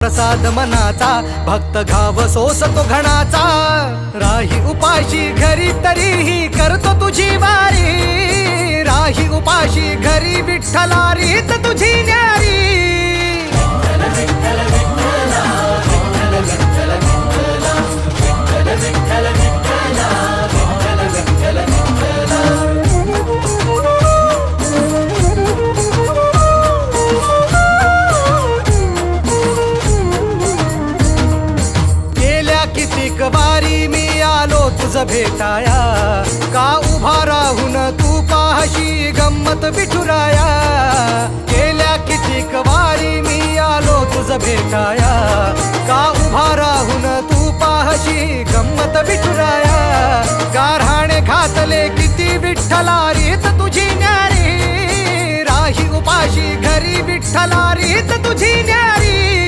प्रसाद मनाचा भक्त घाव सोसतो घणाचा राही उपाशी घरी तरीही करतो तुझी वारी राही उपाशी घरी विठ्ठला रीत तुझी न्यारी कितीक वारी मी आलो तुझ भेटाया का उभा राहून तू पाहशी गंमत विठुराया गेल्या कितीक वारी मी आलो तुझ भेटाया का उभा राहून तू पाहशी गंमत विठुराया गारहाणे घातले किती विठ्ठला रीत तुझी न्यारी राही उपाशी घरी विठ्ठला रीत तुझी न्यारी